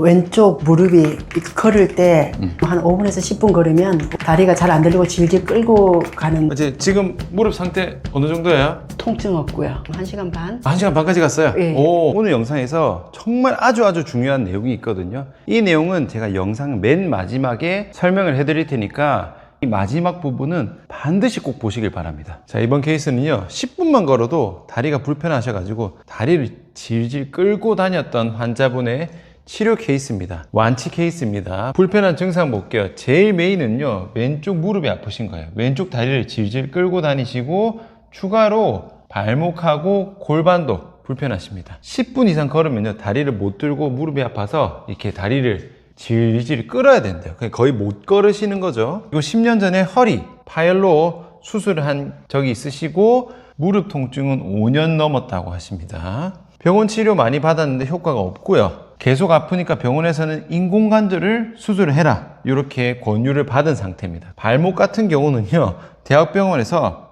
왼쪽 무릎이 걸을 때 한 5분에서 10분 걸으면 다리가 잘 안 들리고 질질 끌고 가는 이제 지금 무릎 상태 어느 정도예요? 통증 없고요. 1시간 반? 1시간 반까지 갔어요? 예. 오늘 영상에서 정말 아주 중요한 내용이 있거든요. 이 내용은 제가 영상 맨 마지막에 설명을 해드릴 테니까 이 마지막 부분은 반드시 꼭 보시길 바랍니다. 자, 이번 케이스는요 10분만 걸어도 다리가 불편하셔가지고 다리를 질질 끌고 다녔던 환자분의 치료 케이스입니다. 완치 케이스입니다. 불편한 증상 볼게요. 제일 메인은요 왼쪽 무릎이 아프신 거예요. 왼쪽 다리를 질질 끌고 다니시고 추가로 발목하고 골반도 불편하십니다. 10분 이상 걸으면요 다리를 못 들고 무릎이 아파서 이렇게 다리를 질질 끌어야 된대요. 거의 못 걸으시는 거죠. 그리고 10년 전에 허리 파열로 수술을 한 적이 있으시고 무릎 통증은 5년 넘었다고 하십니다. 병원 치료 많이 받았는데 효과가 없고요. 계속 아프니까 병원에서는 인공관절을 수술을 해라 이렇게 권유를 받은 상태입니다. 발목 같은 경우는요 대학병원에서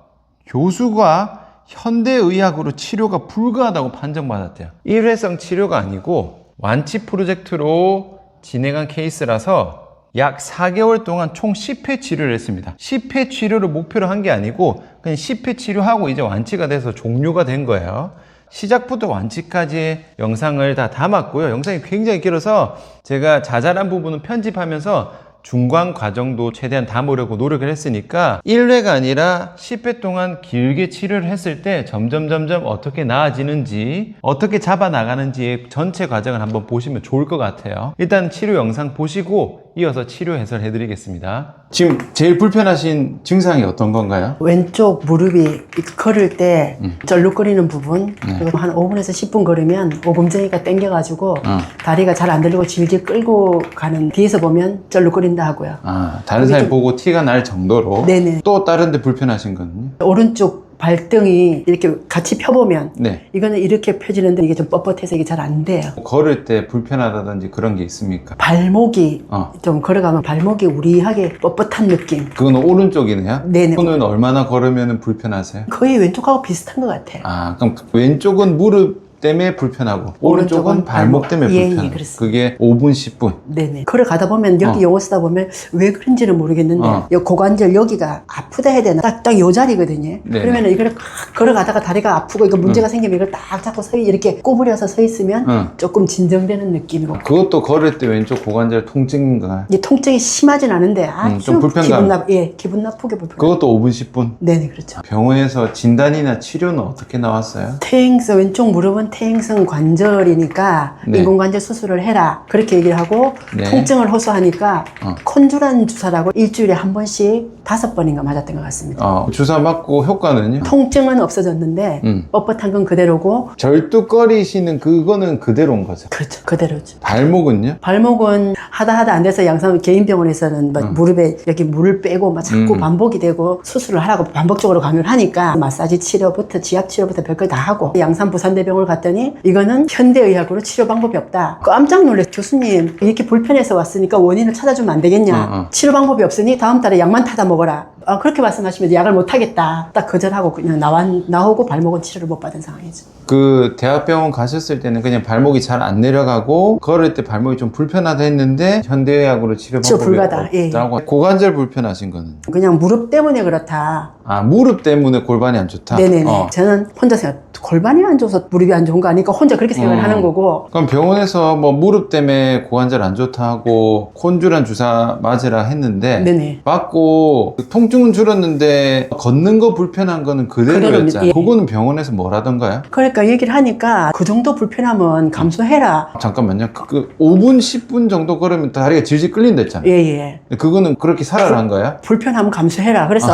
교수가 현대의학으로 치료가 불가하다고 판정받았대요. 일회성 치료가 아니고 완치 프로젝트로 진행한 케이스라서 약 4개월 동안 총 10회 치료를 했습니다. 10회 치료를 목표로 한 게 아니고 그냥 10회 치료하고 이제 완치가 돼서 종료가 된 거예요. 시작부터 완치까지의 영상을 다 담았고요. 영상이 굉장히 길어서 제가 자잘한 부분은 편집하면서 중간 과정도 최대한 담으려고 노력을 했으니까 1회가 아니라 10회 동안 길게 치료를 했을 때 점점 어떻게 나아지는지 어떻게 잡아나가는지의 전체 과정을 한번 보시면 좋을 것 같아요. 일단 치료 영상 보시고 이어서 치료 해설해 드리겠습니다. 지금 제일 불편하신 증상이 어떤 건가요? 왼쪽 무릎이 걸을 때 쩔룩거리는 부분 그리고 한 5분에서 10분 걸으면 오금정이가 당겨가지고 다리가 잘 안 들리고 질질 끌고 가는 뒤에서 보면 쩔룩거린다 하고요. 아, 다른 사람이 보고 티가 날 정도로? 네네. 또 다른 데 불편하신 거는요? 오른쪽 발등이 이렇게 같이 펴보면 네. 이거는 이렇게 펴지는데 이게 좀 뻣뻣해서 이게 잘 안 돼요. 걸을 때 불편하다든지 그런 게 있습니까? 발목이 좀 걸어가면 발목이 우리하게 뻣뻣한 느낌. 그건 오른쪽이네요? 네네. 손은 얼마나 걸으면 불편하세요? 거의 왼쪽하고 비슷한 것 같아요. 아, 그럼 왼쪽은 무릎 때문에 불편하고 오른쪽은 발목 때문에 예, 불편하고 예, 그렇습니다. 그게 5분, 10분. 네네. 걸어가다 보면 여기 용어 쓰다 보면 왜 그런지는 모르겠는데 이 고관절 여기가 아프다 해야 되나? 딱 요 자리거든요. 네네. 그러면 이걸 걸어가다가 다리가 아프고 이거 문제가 생기면 이걸 딱 잡고 이렇게 구부려서 서 있으면 조금 진정되는 느낌이고. 그것도 걸을 때 왼쪽 고관절 통증인가요? 이게 통증이 심하진 않은데 아주 좀 불편감. 기분 나쁘게 불편. 그것도 5분, 10분? 네네, 그렇죠. 병원에서 진단이나 치료는 어떻게 나왔어요? 퇴행성 왼쪽 무릎은 퇴행성 관절이니까 네. 인공관절 수술을 해라 그렇게 얘기를 하고 네. 통증을 호소하니까 콘주란 주사라고 일주일에 한 번씩 5번인가 맞았던 것 같습니다. 주사 맞고 효과는요? 통증은 없어졌는데 뻣뻣한 건 그대로고. 절뚝거리시는 그거는 그대로인 거죠? 그렇죠, 그대로죠. 발목은요? 발목은 하다 안 돼서 양산 개인병원에서는 막 무릎에 여기 물을 빼고 막 자꾸 반복이 되고 수술을 하라고 반복적으로 강요를 하니까 마사지 치료부터 지압 치료부터 별걸 다 하고 양산 부산대병원을 갔더니 이거는 현대의학으로 치료 방법이 없다. 깜짝 놀랐어요. 교수님 이렇게 불편해서 왔으니까 원인을 찾아주면 안 되겠냐. 치료 방법이 없으니 다음 달에 약만 타다 먹어라. 그렇게 말씀하시면 약을 못 하겠다. 딱 거절하고 그냥 나오고 발목은 치료를 못 받은 상황이죠. 그 대학병원 가셨을 때는 그냥 발목이 잘 안 내려가고 걸을 때 발목이 좀 불편하다 했는데 현대의학으로 치료 방법이 불가다. 없다고. 고관절 불편하신 거는? 그냥 무릎 때문에 그렇다. 아, 무릎 때문에 골반이 안 좋다? 네네네. 저는 혼자 생각, 골반이 안 좋아서 무릎이 안 좋은 거 아니까 혼자 그렇게 생각을 하는 거고. 그럼 병원에서 뭐 무릎 때문에 고관절 안 좋다 하고 콘주란 주사 맞으라 했는데 네네. 맞고 통증은 줄었는데 걷는 거 불편한 거는 그대로였잖아요. 예. 그거는 병원에서 뭐라던가요? 그러니까 얘기를 하니까 그 정도 불편함은 감수해라. 잠깐만요. 그 5분, 10분 정도 걸으면 다리가 질질 끌린다 했잖아요. 예예. 그거는 그렇게 살아난 거야? 불편함은 감수해라. 그래서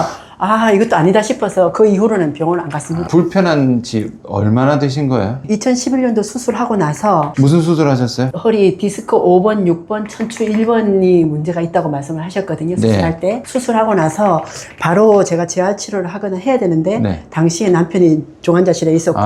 이것도 아니다 싶어서 그 이후로는 병원 안 갔습니다. 불편한 지 얼마나 되신 거예요? 2011년도 수술하고 나서 무슨 수술 하셨어요? 허리 디스크 5번, 6번, 척추 1번이 문제가 있다고 말씀을 하셨거든요. 수술할 때. 수술하고 나서 바로 제가 재활치료를 하거나 해야 되는데 당시에 남편이 종환자실에 있었고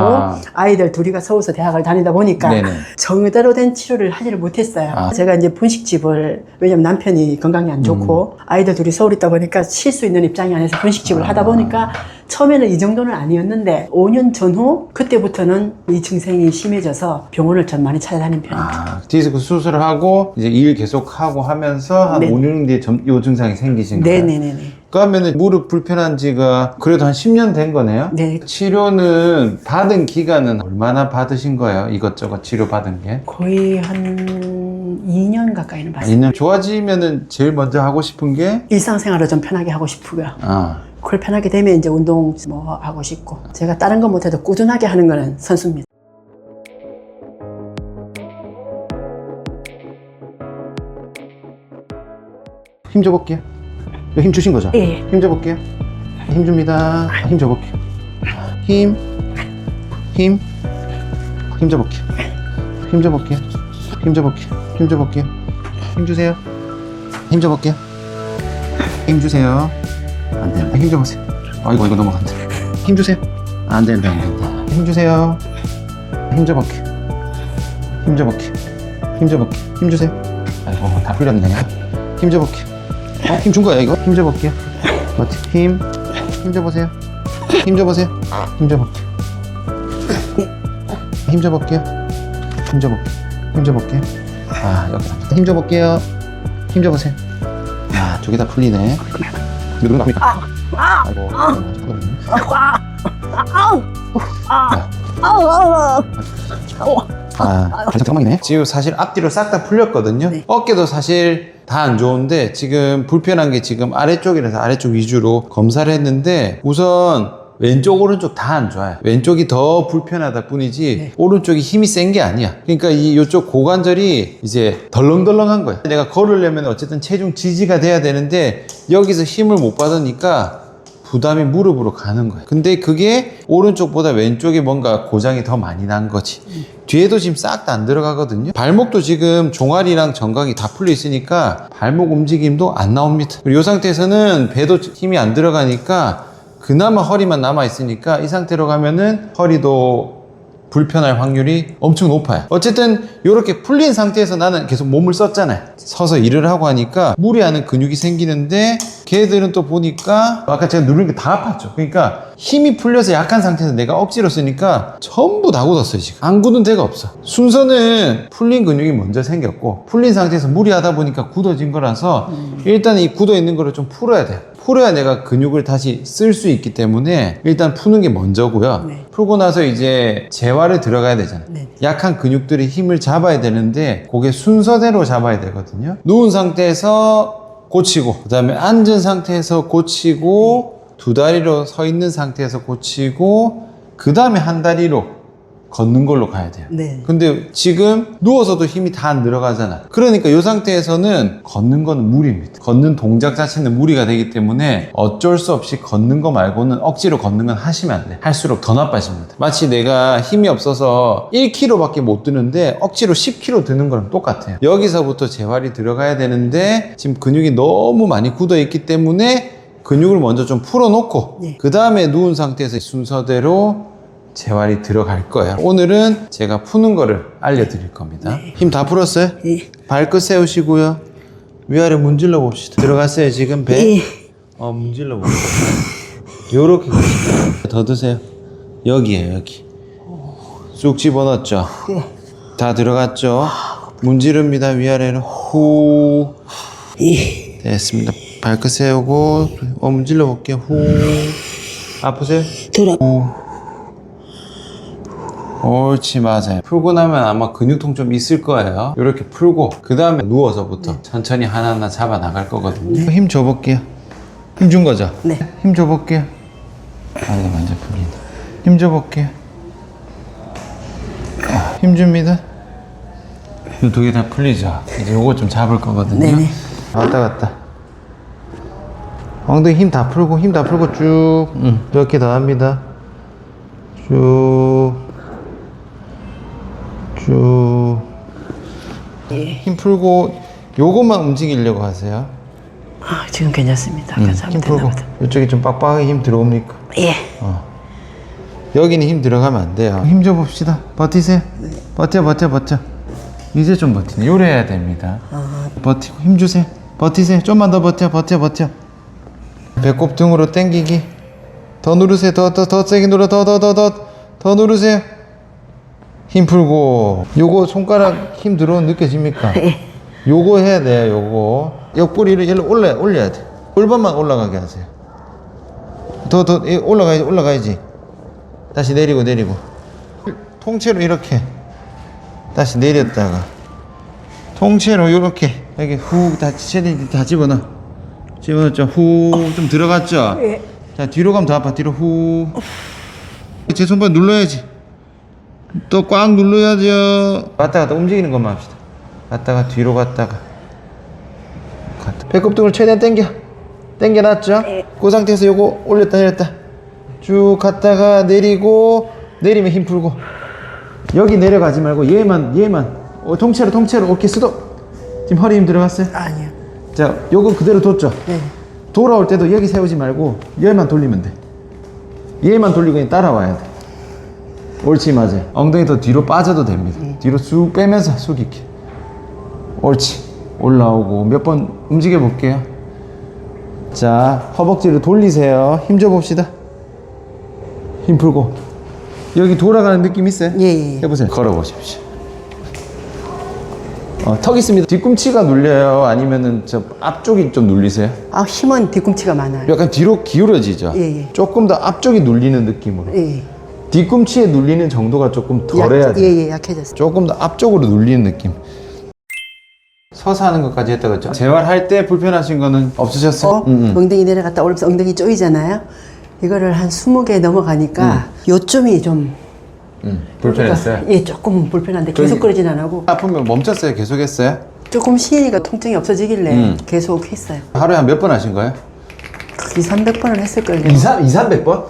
아이들 둘이가 서울서 대학을 다니다 보니까 정의대로 된 치료를 하지를 못했어요. 제가 이제 분식집을, 왜냐면 남편이 건강이 안 좋고 아이들 둘이 서울 있다 보니까 쉴 수 있는 입장이 아니어서 분식집을 하다 보니까 처음에는 이 정도는 아니었는데 5년 전후 그때부터는 이 증상이 심해져서 병원을 좀 많이 찾아다니는 편입니다. 디스크 수술을 하고 이제 일 계속 하고 하면서 한 네. 5년 뒤에 이 증상이 생기신 거예요? 네네네네. 그러면은 무릎 불편한 지가 그래도 한 10년 된 거네요? 네. 치료는 받은 기간은 얼마나 받으신 거예요? 이것저것 치료 받은 게? 거의 한 2년 가까이는 봤습니다. 2년 좋아지면은 제일 먼저 하고 싶은 게? 일상생활을 좀 편하게 하고 싶고요. 아, 그걸 편하게 되면 이제 운동 뭐 하고 싶고 제가 다른 거 못해도 꾸준하게 하는 거는 선수입니다. 힘 줘볼게요. 이거 힘 주신 거죠? 예. 힘 줘볼게요. 힘 줍니다. 힘 줘볼게요. 힘 줘볼게요. 힘 줘볼게요. 힘 줘볼게요. 힘 줘볼게요. 힘 주세요. 힘 줘볼게요. 힘 주세요. 안 돼요. 힘 줘보세요. 아이고, 이거 넘어간다. 힘 주세요. 안 된다, 안 된다. 힘 주세요. 힘 줘볼게요. 힘 줘볼게요. 힘 줘볼게요. 힘 주세요. 아이고, 다 풀렸네. 힘 줘볼게요. 힘 준 거야, 이거? 힘 줘볼게요. 힘 줘보세요. 힘 줘보세요. 힘 줘볼게요. 힘 줘볼게요. 힘 줘볼게요. 힘 줘볼게요. 아, 여기. 힘 줘볼게요. 힘 줘보세요. 아, 두 개 다 풀리네. 누른 거 합니까? 아이고. 잠깐만이네. 지금 사실 앞뒤로 싹 다 풀렸거든요. 네. 어깨도 사실 다 안 좋은데 지금 불편한 게 지금 아래쪽이라서 아래쪽 위주로 검사를 했는데 우선 왼쪽 오른쪽 다 안 좋아요. 왼쪽이 더 불편하다 뿐이지 네. 오른쪽이 힘이 센 게 아니야. 그러니까 이쪽 고관절이 이제 덜렁덜렁한 거야. 내가 걸으려면 어쨌든 체중 지지가 돼야 되는데 여기서 힘을 못 받으니까 부담이 무릎으로 가는 거야. 근데 그게 오른쪽보다 왼쪽에 뭔가 고장이 더 많이 난 거지. 뒤에도 지금 싹 다 안 들어가거든요. 발목도 지금 종아리랑 정강이 다 풀려 있으니까 발목 움직임도 안 나옵니다. 그리고 이 상태에서는 배도 힘이 안 들어가니까 그나마 허리만 남아 있으니까 이 상태로 가면은 허리도 불편할 확률이 엄청 높아요. 어쨌든 이렇게 풀린 상태에서 나는 계속 몸을 썼잖아요. 서서 일을 하고 하니까 무리하는 근육이 생기는데 걔들은 또 보니까 아까 제가 누르는 게 다 아팠죠. 그러니까 힘이 풀려서 약한 상태에서 내가 억지로 쓰니까 전부 다 굳었어요. 지금 안 굳은 데가 없어. 순서는 풀린 근육이 먼저 생겼고 풀린 상태에서 무리하다 보니까 굳어진 거라서 일단 이 굳어 있는 거를 좀 풀어야 돼요. 풀어야 내가 근육을 다시 쓸 수 있기 때문에 일단 푸는 게 먼저고요. 네. 풀고 나서 이제 재활에 들어가야 되잖아요. 네. 약한 근육들의 힘을 잡아야 되는데 그게 순서대로 잡아야 되거든요. 누운 상태에서 고치고 그 다음에 앉은 상태에서 고치고 두 다리로 서 있는 상태에서 고치고 그 다음에 한 다리로 걷는 걸로 가야 돼요. 네. 근데 지금 누워서도 힘이 다 안 들어가잖아. 그러니까 이 상태에서는 걷는 거는 무리입니다. 걷는 동작 자체는 무리가 되기 때문에 어쩔 수 없이 걷는 거 말고는 억지로 걷는 건 하시면 안 돼. 할수록 더 나빠집니다. 마치 내가 힘이 없어서 1kg밖에 못 드는데 억지로 10kg 드는 거랑 똑같아요. 여기서부터 재활이 들어가야 되는데 지금 근육이 너무 많이 굳어 있기 때문에 근육을 먼저 좀 풀어놓고 네. 그 다음에 누운 상태에서 순서대로 재활이 들어갈 거예요. 오늘은 제가 푸는 거를 알려드릴 겁니다. 네. 힘 다 풀었어요? 예. 발끝 세우시고요. 위아래 문질러 봅시다. 들어갔어요 지금 배? 예. 문질러 봅시다. 요렇게 가시죠. 더 드세요. 여기에요 여기. 쑥 집어넣었죠? 다 들어갔죠? 문지릅니다 위아래로. 후. 예. 됐습니다. 발끝 세우고 문질러 볼게요. 후. 아프세요? 후. 옳지, 맞아요. 풀고 나면 아마 근육통 좀 있을 거예요. 이렇게 풀고 그 다음에 누워서부터 천천히 하나하나 잡아 나갈 거거든요. 힘 줘볼게요. 힘 준 거죠? 네. 힘 줘볼게요. 이거 완전 풀린다. 힘 줘볼게요. 힘 줍니다. 이 두 개 다 풀리죠? 이제 요거 좀 잡을 거거든요. 네네. 왔다 갔다. 엉덩이 힘 다 풀고 쭉 이렇게 더 합니다. 쭉 힘 풀고 요것만 움직이려고 하세요. 지금 괜찮습니다. 아까 힘 잘못했나 풀고 보다. 이쪽이 좀 빡빡하게 힘 들어옵니까? 예. 여기는 힘 들어가면 안 돼요. 힘 줘 봅시다. 버티세요. 버텨. 이제 좀 버티네. 요래 해야 됩니다. 버티고 힘 주세요. 버티세요. 좀만 더 버텨. 배꼽 등으로 당기기. 더 누르세요. 더 세게 눌러. 더 누르세요. 힘 풀고. 요거 손가락 힘 들어온 느껴집니까? 요거 해야 돼요. 요거 옆구리를 일로 올려야 돼. 골반만 올라가게 하세요. 더 올라가야지. 다시 내리고 통째로 이렇게 다시 내렸다가 통째로 이렇게 여기 다 집어넣었죠. 후 좀 들어갔죠. 예. 자, 뒤로 가면 더 아파. 뒤로 후. 제 손발 눌러야지. 또 꽉 눌러야죠. 왔다 갔다 움직이는 것만 합시다. 갔다가 뒤로 갔다가 배꼽등을 최대한 당겨놨죠. 그 상태에서 요거 올렸다 내렸다 쭉 갔다가 내리고, 내리면 힘 풀고. 여기 내려가지 말고 얘만 통째로. 오케이, 스톱. 지금 허리 힘 들어갔어요? 아니요. 자, 요거 그대로 뒀죠. 네. 돌아올 때도 여기 세우지 말고 얘만 돌리면 돼. 얘만 돌리고 그냥 따라와야 돼. 옳지, 맞아요. 엉덩이 더 뒤로 빠져도 됩니다. 뒤로 쑥 빼면서 숙이게. 옳지. 올라오고 몇 번 움직여 볼게요. 자, 허벅지를 돌리세요. 힘 줘 봅시다. 힘 풀고. 여기 돌아가는 느낌 있어요? 예. 해보세요. 걸어 보십시오. 턱 있습니다. 뒤꿈치가 눌려요? 아니면은 저 앞쪽이 좀 눌리세요? 아, 힘은 뒤꿈치가 많아요. 약간 뒤로 기울어지죠? 예. 조금 더 앞쪽이 눌리는 느낌으로. 예. 뒤꿈치에 눌리는 정도가 조금 덜해야 돼요. 예, 약해졌어요. 조금 더 앞쪽으로 눌리는 느낌. 서서 하는 것까지 했다 그랬죠? 재활할 때 불편하신 거는 없으셨어요? 엉덩이 내려갔다 올라서 엉덩이 쪼이잖아요. 이거를 한 20개 넘어가니까 요점이 좀 불편했어요? 예, 조금 불편한데 계속 그러진 안 하고 아프면 멈췄어요? 계속 했어요? 조금 쉬니까 통증이 없어지길래 계속 했어요. 하루에 한 몇 번 하신 거예요? 200~300번은 했을걸요. 200~300번?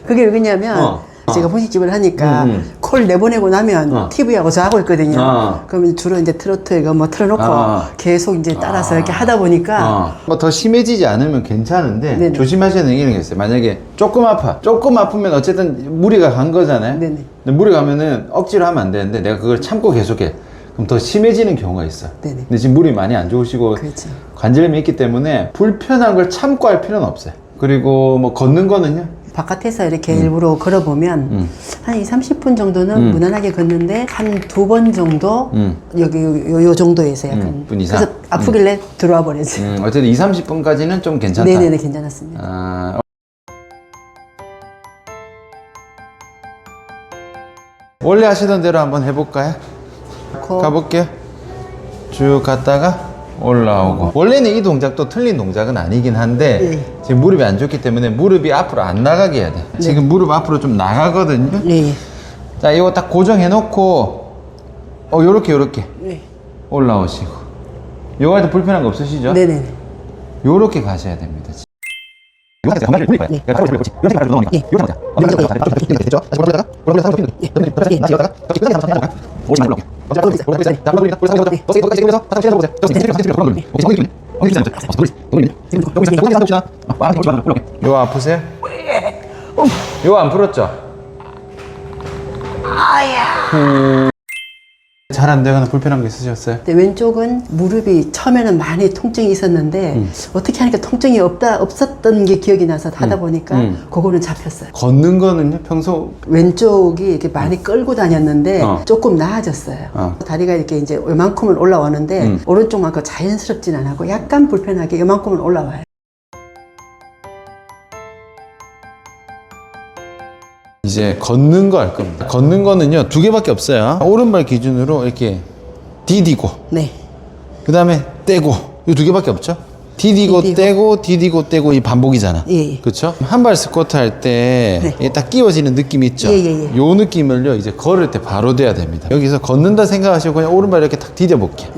그게 왜냐면 제가 분식집을 하니까 콜 내보내고 나면 TV하고 저 하고 있거든요. 그러면 주로 이제 트로트 이거 뭐 틀어놓고 계속 이제 따라서 이렇게 하다 보니까 뭐 더 심해지지 않으면 괜찮은데 네네. 조심하셔야 되는 게 있어요. 만약에 조금 아프면 어쨌든 무리가 간 거잖아요. 네네. 근데 무리 가면은 억지로 하면 안 되는데 내가 그걸 참고 계속해. 그럼 더 심해지는 경우가 있어. 네네. 근데 지금 물이 많이 안 좋으시고 그렇죠. 관절염이 있기 때문에 불편한 걸 참고 할 필요는 없어요. 그리고 뭐 걷는 거는요. 바깥에서 이렇게 일부러 걸어보면 한 20~30분 정도는 무난하게 걷는데 한 2번 정도 여기 요 정도에서 약간 분 이상? 그래서 아프길래 들어와 버렸어요. 어쨌든 20~30분까지는 좀 괜찮다. 네네네, 괜찮았습니다. 원래 하시던 대로 한번 해볼까요? 가볼게요. 쭉 갔다가 올라오고. 원래는 이 동작도 틀린 동작은 아니긴 한데 지금 무릎이 안 좋기 때문에 무릎이 앞으로 안 나가게 해야 돼. 지금 무릎 앞으로 좀 나가거든요. 예. 자, 이거 딱 고정해 놓고 요렇게 네. 올라오시고. 요거 할 때 불편한 거 없으시죠? 네네네. 요렇게 가셔야 됩니다. 요 상태에서 반발을 돌릴 거예요. 바로 그렇지. 이런 상태로 넘어가니까. 요 상태야. 됐죠? 다시 올라가다가 올라가다가 다시 올라가다가 끝까지 한번 해볼까요? 오지 말고 올라올게요. 자, 올라올게요. 올라올게요. 더 세게 더 세게 더 세게 보세요. 요 아프세요? 요 안 풀었죠? 잘 안 되거나 불편한 게 있으셨어요? 근데 왼쪽은 무릎이 처음에는 많이 통증이 있었는데 어떻게 하니까 통증이 없었던 게 기억이 나서 하다 보니까 그거는 잡혔어요. 걷는 거는요? 평소 왼쪽이 이렇게 많이 끌고 다녔는데 조금 나아졌어요. 다리가 이렇게 이제 요만큼은 올라오는데 오른쪽만큼 자연스럽진 않고 약간 불편하게 요만큼은 올라와요. 이제 걷는 거 할 겁니다. 걷는 거는요 2개밖에 없어요. 오른발 기준으로 이렇게 디디고, 네. 그 다음에 떼고, 이 2개밖에 없죠. 디디고 떼고 이 반복이잖아. 예. 그렇죠? 한 발 스쿼트 할 때 딱 끼워지는 느낌 있죠. 예. 요 느낌을요 이제 걸을 때 바로 돼야 됩니다. 여기서 걷는다 생각하시고 그냥 오른발 이렇게 딱 디뎌 볼게요.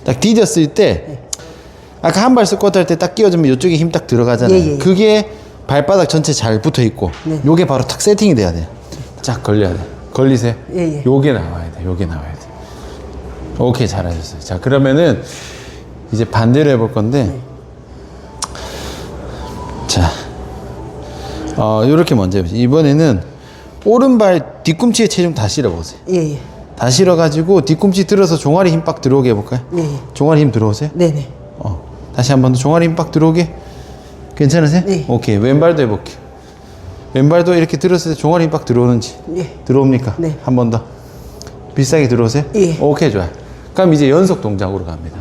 딱 디뎠을 때 아까 한 발 스쿼트 할 때 딱 끼워주면 이쪽에 힘 딱 들어가잖아요. 그게 발바닥 전체 잘 붙어 있고 요게 바로 탁 세팅이 돼야 돼요. 쫙 걸려야 돼. 걸리세요? 요게 나와야 돼. 요게 나와야 돼. 오케이, 잘하셨어요. 자, 그러면은 이제 반대로 해볼 건데 자, 요렇게 먼저 해보세요. 이번에는 오른발 뒤꿈치에 체중 다 실어보세요. 예. 다 실어가지고 뒤꿈치 들어서 종아리 힘 빡 들어오게 해볼까요? 종아리 힘 들어오세요? 네네. 다시 한 번 더 종아리 힘 빡 들어오게. 괜찮으세요? 네. 오케이, 왼발도 해볼게요. 왼발도 이렇게 들었을 때 종아리 힘 빡 들어오는지. 예. 들어옵니까? 네. 한 번 더. 비싸게 들어오세요? 예. 오케이, 좋아요. 그럼 이제 연속 동작으로 갑니다.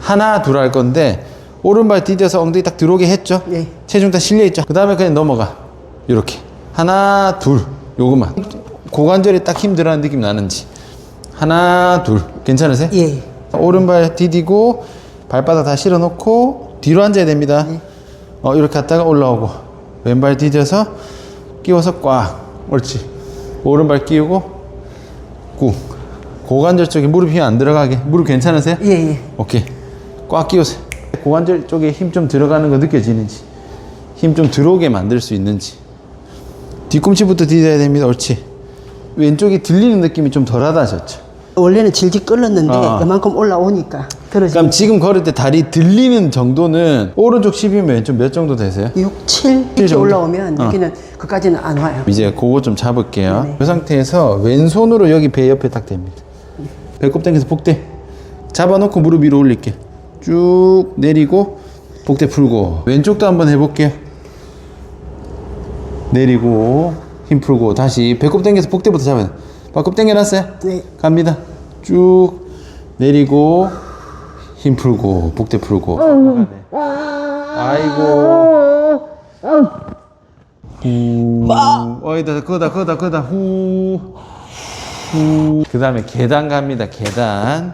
하나, 둘 할 건데, 오른발 디뎌서 엉덩이 딱 들어오게 했죠? 네. 체중 다 실려있죠? 그 다음에 그냥 넘어가. 이렇게. 하나, 둘. 요것만. 고관절이 딱 힘 들어가는 느낌 나는지. 하나, 둘. 괜찮으세요? 예. 오른발 디디고, 발바닥 다 실어놓고, 뒤로 앉아야 됩니다. 네. 이렇게 갔다가 올라오고, 왼발 디뎌서, 끼워서 꽉. 옳지. 오른발 끼우고, 꾹. 고관절 쪽에 무릎 힘 안 들어가게. 무릎 괜찮으세요? 예, 예. 오케이. 꽉 끼우세요. 고관절 쪽에 힘 좀 들어가는 거 느껴지는지, 힘 좀 들어오게 만들 수 있는지. 뒤꿈치부터 디뎌야 됩니다. 옳지. 왼쪽이 들리는 느낌이 좀 덜하다 하셨죠? 원래는 질질 끌었는데 이만큼 올라오니까 들어지. 그럼 지금 걸을 때 다리 들리는 정도는 오른쪽 10이면 왼쪽 몇 정도 되세요? 6, 7 이렇게 정도? 올라오면 여기는 그까지는 안 와요. 이제 그거 좀 잡을게요. 네네. 이 상태에서 왼손으로 여기 배 옆에 딱 됩니다. 배꼽 당겨서 복대 잡아놓고 무릎 위로 올릴게. 쭉 내리고 복대 풀고. 왼쪽도 한번 해볼게요. 내리고 힘 풀고 다시 배꼽 당겨서 복대부터 잡아야 돼. 배꼽 당겨놨어요? 네. 갑니다. 쭉 내리고 힘 풀고 복대 풀고. 아이고. 어이다 그거다 후. 그 다음에 계단 갑니다.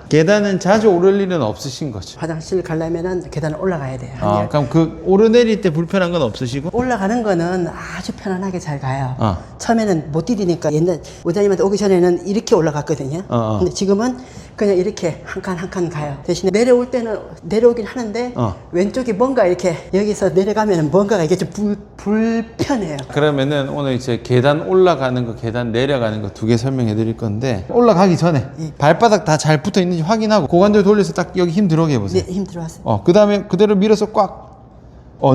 계단은 자주 오를 일은 없으신 거죠? 화장실 가려면은 계단을 올라가야 돼요. 그럼 그 오르내릴 때 불편한 건 없으시고? 올라가는 거는 아주 편안하게 잘 가요. 처음에는 못 디디니까 옛날 원장님한테 오기 전에는 이렇게 올라갔거든요. 근데 지금은 그냥 이렇게 한 칸 한 칸 가요. 대신에 내려올 때는 내려오긴 하는데 왼쪽이 뭔가 이렇게 여기서 내려가면은 뭔가가 이게 좀 불편해요. 그러면은 오늘 이제 계단 올라가는 거, 계단 내려가는 거 두 개 설명해 드릴 건데, 올라가기 전에 발바닥 다 잘 붙어 있는지 확인하고 고관절 돌려서 딱 여기 힘 들어오게 해보세요. 네, 힘 들어왔어요. 그 다음에 그대로 밀어서 꽉.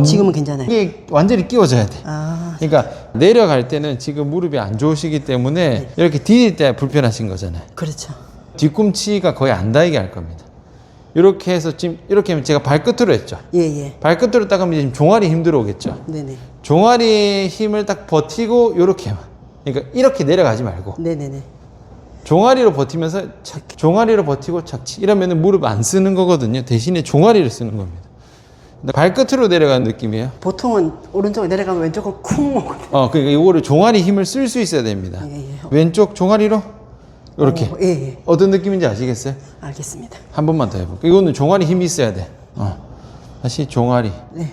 지금은 괜찮아요. 이게 완전히 끼워져야 돼. 아, 그러니까 내려갈 때는 지금 무릎이 안 좋으시기 때문에 이렇게 디딜 때 불편하신 거잖아요. 그렇죠. 뒤꿈치가 거의 안 닿이게 할 겁니다. 이렇게 해서 지금 이렇게 하면 제가 발끝으로 했죠. 예, 예. 발끝으로 딱 하면 지금 종아리 힘 들어오겠죠. 네네. 종아리 힘을 딱 버티고 이렇게만. 그러니까 이렇게 내려가지 말고 네네네. 종아리로 버티면서 종아리로 버티고 착지. 이러면은 무릎 안 쓰는 거거든요. 대신에 종아리를 쓰는 겁니다. 근데 발끝으로 내려가는 느낌이에요. 보통은 오른쪽으로 내려가면 왼쪽으로 쿵 오거든요. 그러니까 이거를 종아리 힘을 쓸 수 있어야 됩니다. 예, 예. 왼쪽 종아리로 이렇게. 예, 예. 어떤 느낌인지 아시겠어요? 알겠습니다. 한 번만 더 해볼게요. 이거는 종아리 힘이 있어야 돼. 다시 종아리. 네.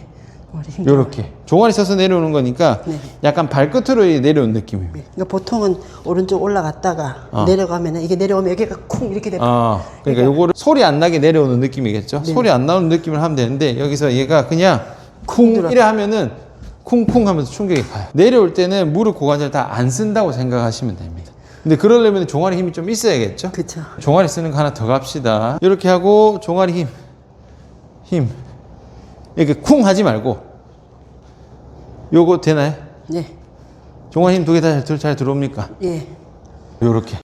머리 힘. 요렇게. 종아리 써서 내려오는 거니까 네. 약간 발끝으로 내려온 느낌입니다. 그러니까 보통은 오른쪽 올라갔다가 내려가면은 이게 내려오면 여기가 쿵 이렇게 돼요. 그러니까 요거를 소리 안 나게 내려오는 느낌이겠죠? 네. 소리 안 나오는 느낌을 하면 되는데, 여기서 얘가 그냥 쿵 이래 하면은 쿵쿵 하면서 충격이 가요. 내려올 때는 무릎 고관절 다 안 쓴다고 생각하시면 됩니다. 근데 그러려면 종아리 힘이 좀 있어야겠죠? 그렇죠. 종아리 쓰는 거 하나 더 갑시다. 이렇게 하고 종아리 힘 이렇게 쿵 하지 말고. 요거 되나요? 네. 종아리 힘 두 개 다 잘 들어옵니까? 예. 요렇게.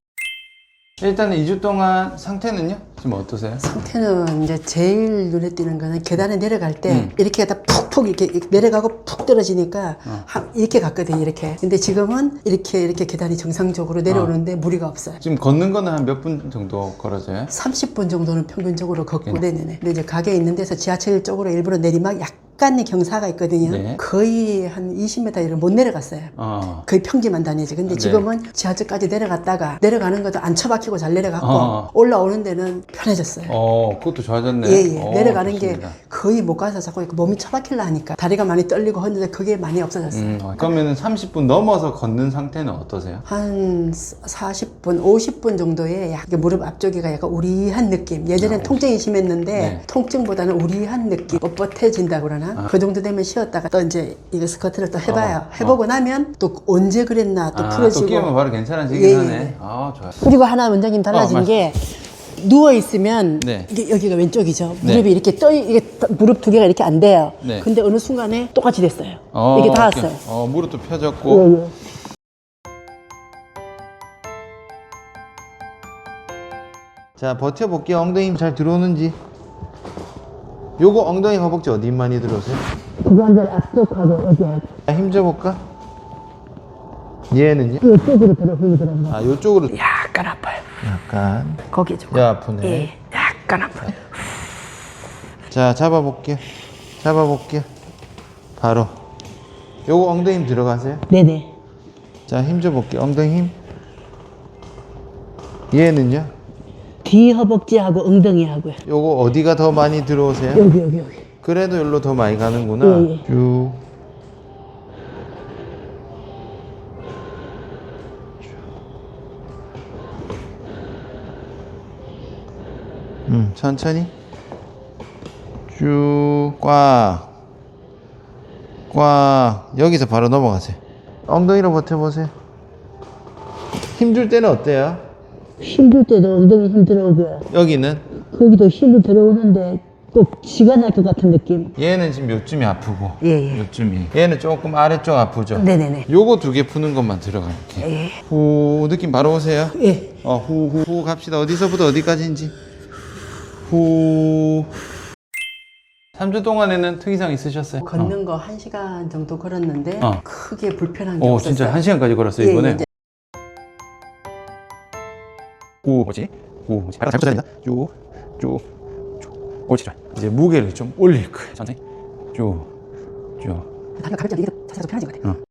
일단은 2주 동안 상태는요? 지금 어떠세요? 상태는 이제 제일 눈에 띄는 거는 계단에 내려갈 때 이렇게 갖다 푹푹 이렇게 내려가고 푹 떨어지니까 이렇게 갔거든요. 이렇게. 근데 지금은 이렇게 계단이 정상적으로 내려오는데 무리가 없어요. 지금 걷는 거는 한 몇 분 정도 걸어져요? 30분 정도는 평균적으로 걷고 네네네. 근데 이제 가게 있는 데서 지하철 쪽으로 일부러 내리막 약간의 경사가 있거든요. 네. 거의 거의 한 20m를 못 내려갔어요. 거의 평지만 다니지. 근데 지금은 지하철까지 내려갔다가 내려가는 것도 안 처박히고 잘 내려갔고 올라오는 데는 편해졌어요. 그것도 좋아졌네. 예. 내려가는 좋습니다. 게 거의 못 가서 자꾸 이렇게 몸이 처박힐라 하니까 다리가 많이 떨리고 하는데 그게 많이 없어졌어요. 그러면은 30분 넘어서 걷는 상태는 어떠세요? 한 40분, 50분 정도에 약간 무릎 앞쪽이가 약간 우리한 느낌. 예전엔 통증이 심했는데 네. 통증보다는 우리한 느낌. 뻣뻣해진다 그러나? 그 정도 되면 쉬었다가 또 이제 이거 스쿼트를 또 해봐요. 해보고 나면 또 언제 그랬나 또 또 풀어지고. 끼우면 바로 괜찮아지긴 예, 하네. 예. 좋아요. 그리고 하나 원장님 달라진 말씀- 게 누워 있으면 네. 이게 여기가 왼쪽이죠. 네. 무릎이 이렇게 이게 무릎 두 개가 이렇게 안 돼요. 네. 근데 어느 순간에 똑같이 됐어요. 이게 닿았어요. 무릎도 펴졌고. 자, 버텨볼게요. 엉덩이 힘 잘 들어오는지. 요거 엉덩이 허벅지 어디 많이 들어오세요? 고관절 앞쪽하고 여기 힘 줘볼까? 얘는요? 이쪽으로 들어가는 거. 아, 요쪽으로 약간 아파요. 약간. 거기 좀. 야, 아프네. 예, 약간 아파요. 자, 잡아볼게요. 잡아볼게요. 바로. 요거 엉덩이 힘 들어가세요. 네네. 자, 힘 줘볼게요. 엉덩이 힘. 얘는요? 뒤 허벅지하고 엉덩이하고요. 요거 어디가 더 많이 들어오세요? 여기. 그래도 여기로 더 많이 가는구나. 예, 예. 쭉. 천천히. 쭉, 꽉. 여기서 바로 넘어가세요. 엉덩이로 버텨보세요. 힘줄 때는 어때요? 힘들 때도 엉덩이 힘 들어오고요. 여기는? 거기도 힘이 들어오는데 꼭 쥐가 날 것 같은 느낌. 얘는 지금 요쯤이 아프고. 예. 요쯤이. 얘는 조금 아래쪽 아프죠? 네네네. 요거 두 개 푸는 것만 들어갈게요. 예. 후, 느낌 바로 오세요. 예. 후 갑시다. 어디서부터 어디까지인지. 후. 3주 동안에는 특이상 있으셨어요? 걷는 거 1시간 정도 걸었는데 크게 불편한 게 오, 없었어요. 진짜 1시간까지 걸었어요, 예, 이번에? 이제. 후, 뭐지? 발가락 잘 붙여야 된다. 쭉. 옳지, 좋아. 이제 무게를 좀 올릴 거예요. 천천히. 쭉. 다리가 가볍지 않게 이게 자세가 좀 편해진 것 같아요.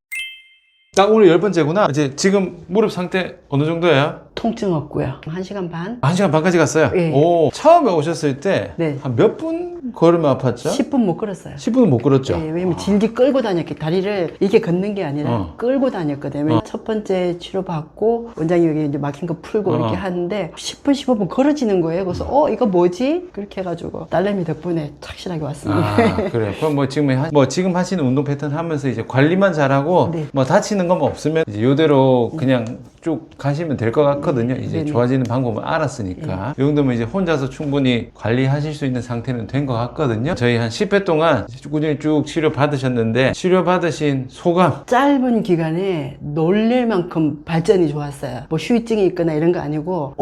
딱 오늘 10번째구나. 이제 지금 무릎 상태 어느 정도예요? 통증 없고요. 1시간 반? 1시간 반까지 갔어요? 예. 오, 처음에 오셨을 때 네. 한 몇 분 걸으면 아팠죠? 10분 못 걸었어요. 10분은 못 걸었죠? 예, 왜냐면 질기 끌고 다녔기 다리를 이게 걷는 게 아니라 끌고 다녔거든요. 첫 번째 치료받고 원장이 여기 이제 막힌 거 풀고 이렇게 하는데 10분, 15분 걸어지는 거예요. 그래서 이거 뭐지? 그렇게 해가지고 딸내미 덕분에 착실하게 왔습니다. 아, 그래요. 그럼 지금 하시는 운동 패턴 하면서 이제 관리만 잘하고 네. 뭐 다치는 것만 없으면 이제 이대로 그냥 쭉 가시면 될 것 같거든요. 이제 네네. 좋아지는 방법을 알았으니까. 이 정도면 이제 혼자서 충분히 관리하실 수 있는 상태는 된 것 같거든요. 저희 한 10회 동안 꾸준히 쭉 치료 받으셨는데 치료 받으신 소감. 짧은 기간에 놀랄 만큼 발전이 좋았어요. 뭐 후유증이 있거나 이런 거 아니고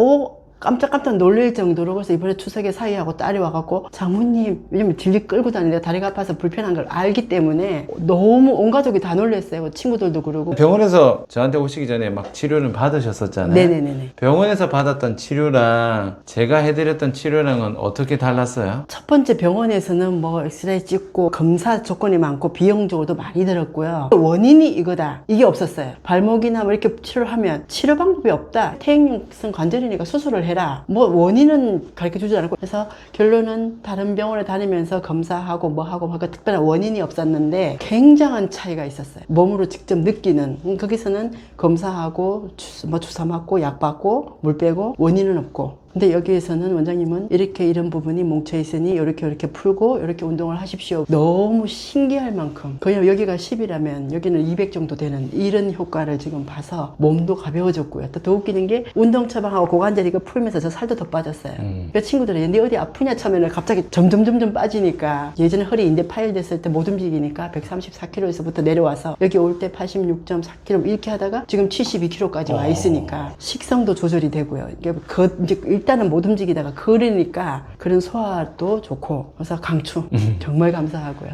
깜짝깜짝 놀랄 정도로. 그래서 이번에 추석에 사이하고 딸이 와갖고 장모님, 왜냐면 딜리 끌고 다니는데 다리가 아파서 불편한 걸 알기 때문에 너무 온 가족이 다 놀랐어요. 친구들도 그러고. 병원에서 저한테 오시기 전에 막 치료를 받으셨었잖아요. 네네네네. 병원에서 받았던 치료랑 제가 해드렸던 치료랑은 어떻게 달랐어요? 첫 번째 병원에서는 뭐 엑스레이 찍고 검사 조건이 많고 비용적으로도 많이 들었고요. 원인이 이거다, 이게 없었어요. 발목이나 뭐 이렇게 치료를 하면 치료 방법이 없다, 퇴행성 관절이니까 수술을 해라, 뭐 원인은 가르쳐 주지 않았고. 그래서 결론은 다른 병원에 다니면서 검사하고 뭐 하고 특별한 원인이 없었는데 굉장한 차이가 있었어요. 몸으로 직접 느끼는. 거기서는 검사하고 주사 맞고 약 받고 물 빼고 원인은 없고. 근데 여기에서는 원장님은 이렇게 이런 부분이 뭉쳐 있으니 이렇게 풀고 이렇게 운동을 하십시오. 너무 신기할 만큼. 거의 여기가 10이라면 여기는 200 정도 되는 이런 효과를 지금 봐서 몸도 가벼워졌고요. 또 더 웃기는 게 운동 처방하고 고관절 이거 풀면서 저 살도 더 빠졌어요. 그 친구들이 내 어디 아프냐 처음에는 갑자기 점점 빠지니까, 예전에 허리 인대 파열됐을 때 못 움직이니까 134kg에서부터 내려와서 여기 올 때 86.4kg 이렇게 하다가 지금 72kg까지 와 있으니까 식성도 조절이 되고요. 이게 이제 일단은 못 움직이다가 걸으니까 그런 소화도 좋고. 그래서 강추. 정말 감사하고요.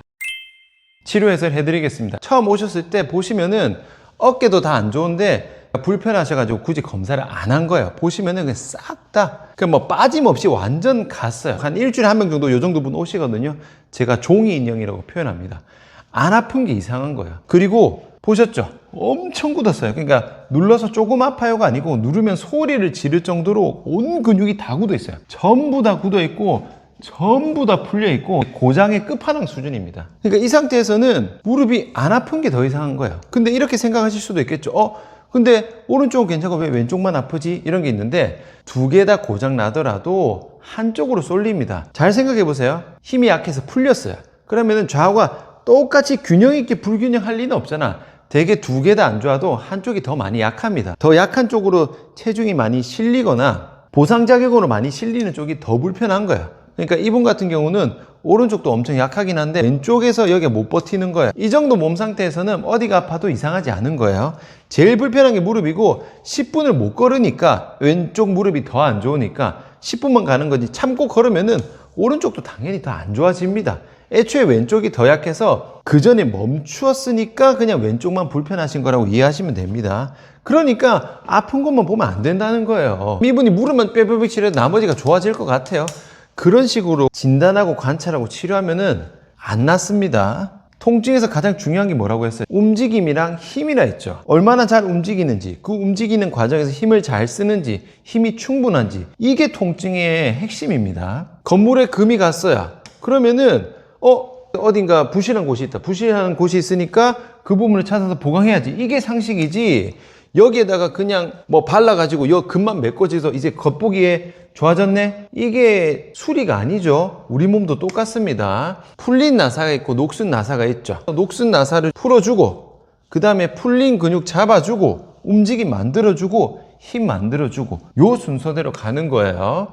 치료 해설 해드리겠습니다. 처음 오셨을 때 보시면은 어깨도 다 안 좋은데 불편하셔가지고 굳이 검사를 안 한 거예요. 보시면은 그냥 싹 다 뭐 빠짐없이 완전 갔어요. 한 일주일에 한 명 정도 요 정도 분 오시거든요. 제가 종이 인형이라고 표현합니다. 안 아픈 게 이상한 거예요. 그리고 보셨죠? 엄청 굳었어요. 그러니까 눌러서 조금 아파요가 아니고 누르면 소리를 지를 정도로 온 근육이 다 굳어 있어요. 전부 다 굳어 있고 전부 다 풀려 있고 고장의 끝판왕 수준입니다. 그러니까 이 상태에서는 무릎이 안 아픈 게 더 이상한 거예요. 근데 이렇게 생각하실 수도 있겠죠. 근데 오른쪽은 괜찮고 왜 왼쪽만 아프지? 이런 게 있는데 두 개 다 고장 나더라도 한쪽으로 쏠립니다. 잘 생각해 보세요. 힘이 약해서 풀렸어요. 그러면은 좌우가 똑같이 균형 있게 불균형할 리는 없잖아. 대개 두 개 다 안 좋아도 한쪽이 더 많이 약합니다. 더 약한 쪽으로 체중이 많이 실리거나 보상자격으로 많이 실리는 쪽이 더 불편한 거예요. 그러니까 이분 같은 경우는 오른쪽도 엄청 약하긴 한데 왼쪽에서 여기가 못 버티는 거예요. 이 정도 몸 상태에서는 어디가 아파도 이상하지 않은 거예요. 제일 불편한 게 무릎이고 10분을 못 걸으니까 왼쪽 무릎이 더 안 좋으니까 10분만 가는 거지 참고 걸으면은 오른쪽도 당연히 더 안 좋아집니다. 애초에 왼쪽이 더 약해서 그 전에 멈추었으니까 그냥 왼쪽만 불편하신 거라고 이해하시면 됩니다. 그러니까 아픈 것만 보면 안 된다는 거예요. 이분이 무릎만 뼈뼈 치료해도 나머지가 좋아질 것 같아요. 그런 식으로 진단하고 관찰하고 치료하면은 안 낫습니다. 통증에서 가장 중요한 게 뭐라고 했어요? 움직임이랑 힘이라 했죠. 얼마나 잘 움직이는지, 그 움직이는 과정에서 힘을 잘 쓰는지, 힘이 충분한지, 이게 통증의 핵심입니다. 건물에 금이 갔어요. 그러면은 어딘가 부실한 곳이 있다. 부실한 곳이 있으니까 그 부분을 찾아서 보강해야지. 이게 상식이지. 여기에다가 그냥 뭐 발라가지고 여 금만 메꿔져서 이제 겉보기에 좋아졌네? 이게 수리가 아니죠. 우리 몸도 똑같습니다. 풀린 나사가 있고 녹슨 나사가 있죠. 녹슨 나사를 풀어주고 그 다음에 풀린 근육 잡아주고 움직임 만들어주고 힘 만들어주고 요 순서대로 가는 거예요.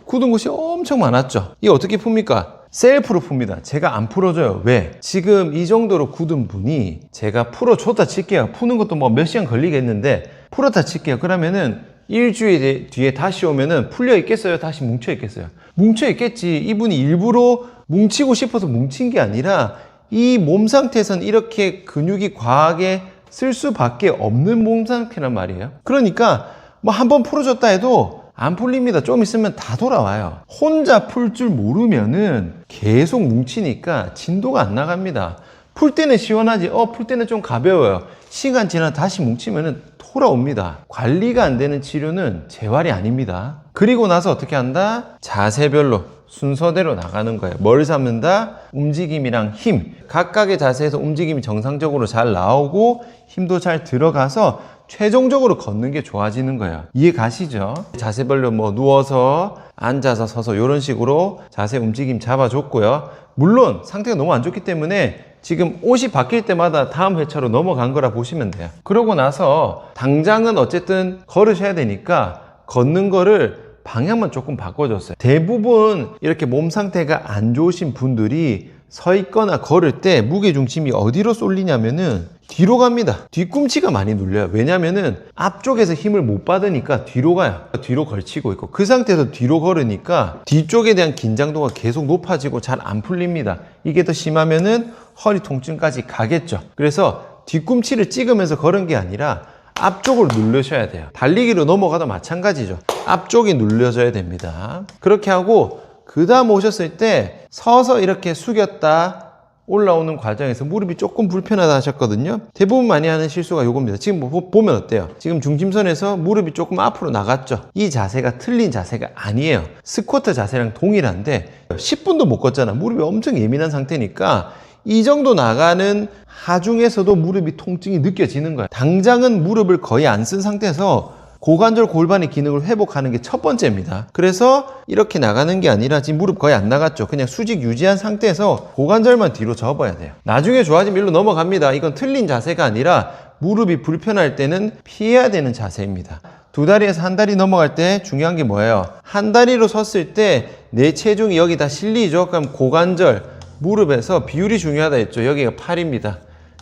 굳은 곳이 엄청 많았죠. 이게 어떻게 풉니까? 셀프로 풉니다. 제가 안 풀어줘요. 왜? 지금 이 정도로 굳은 분이 제가 풀어줬다 칠게요. 푸는 것도 뭐 몇 시간 걸리겠는데 풀었다 칠게요. 그러면은 일주일 뒤에 다시 오면은 풀려 있겠어요? 다시 뭉쳐 있겠어요? 뭉쳐 있겠지. 이분이 일부러 뭉치고 싶어서 뭉친 게 아니라 이 몸 상태에서는 이렇게 근육이 과하게 쓸 수밖에 없는 몸 상태란 말이에요. 그러니까 뭐 한번 풀어줬다 해도 안 풀립니다. 좀 있으면 다 돌아와요. 혼자 풀 줄 모르면은 계속 뭉치니까 진도가 안 나갑니다. 풀 때는 시원하지, 풀 때는 좀 가벼워요. 시간 지나 다시 뭉치면은 돌아옵니다. 관리가 안 되는 치료는 재활이 아닙니다. 그리고 나서 어떻게 한다? 자세별로 순서대로 나가는 거예요. 뭘 잡는다? 움직임이랑 힘. 각각의 자세에서 움직임이 정상적으로 잘 나오고 힘도 잘 들어가서 최종적으로 걷는 게 좋아지는 거예요. 이해 가시죠? 자세별로 뭐 누워서 앉아서 서서 이런 식으로 자세 움직임 잡아줬고요. 물론 상태가 너무 안 좋기 때문에 지금 옷이 바뀔 때마다 다음 회차로 넘어간 거라 보시면 돼요. 그러고 나서 당장은 어쨌든 걸으셔야 되니까 걷는 거를 방향만 조금 바꿔줬어요. 대부분 이렇게 몸 상태가 안 좋으신 분들이 서 있거나 걸을 때 무게중심이 어디로 쏠리냐면은 뒤로 갑니다. 뒤꿈치가 많이 눌려요. 왜냐면은 앞쪽에서 힘을 못 받으니까 뒤로 가요. 뒤로 걸치고 있고 그 상태에서 뒤로 걸으니까 뒤쪽에 대한 긴장도가 계속 높아지고 잘 안 풀립니다. 이게 더 심하면은 허리 통증까지 가겠죠. 그래서 뒤꿈치를 찍으면서 걸은 게 아니라 앞쪽을 누르셔야 돼요. 달리기로 넘어가도 마찬가지죠. 앞쪽이 눌려져야 됩니다. 그렇게 하고 그 다음 오셨을 때 서서 이렇게 숙였다 올라오는 과정에서 무릎이 조금 불편하다 하셨거든요. 대부분 많이 하는 실수가 요겁니다. 지금 보면 어때요? 지금 중심선에서 무릎이 조금 앞으로 나갔죠. 이 자세가 틀린 자세가 아니에요. 스쿼트 자세랑 동일한데 10분도 못 걷잖아. 무릎이 엄청 예민한 상태니까 이 정도 나가는 하중에서도 무릎이 통증이 느껴지는 거야. 당장은 무릎을 거의 안 쓴 상태에서 고관절 골반의 기능을 회복하는 게 첫 번째입니다. 그래서 이렇게 나가는 게 아니라 지금 무릎 거의 안 나갔죠. 그냥 수직 유지한 상태에서 고관절만 뒤로 접어야 돼요. 나중에 좋아지면 일로 넘어갑니다. 이건 틀린 자세가 아니라 무릎이 불편할 때는 피해야 되는 자세입니다. 두 다리에서 한 다리 넘어갈 때 중요한 게 뭐예요? 한 다리로 섰을 때 내 체중이 여기다 실리죠. 그럼 고관절, 무릎에서 비율이 중요하다 했죠. 여기가 8입니다.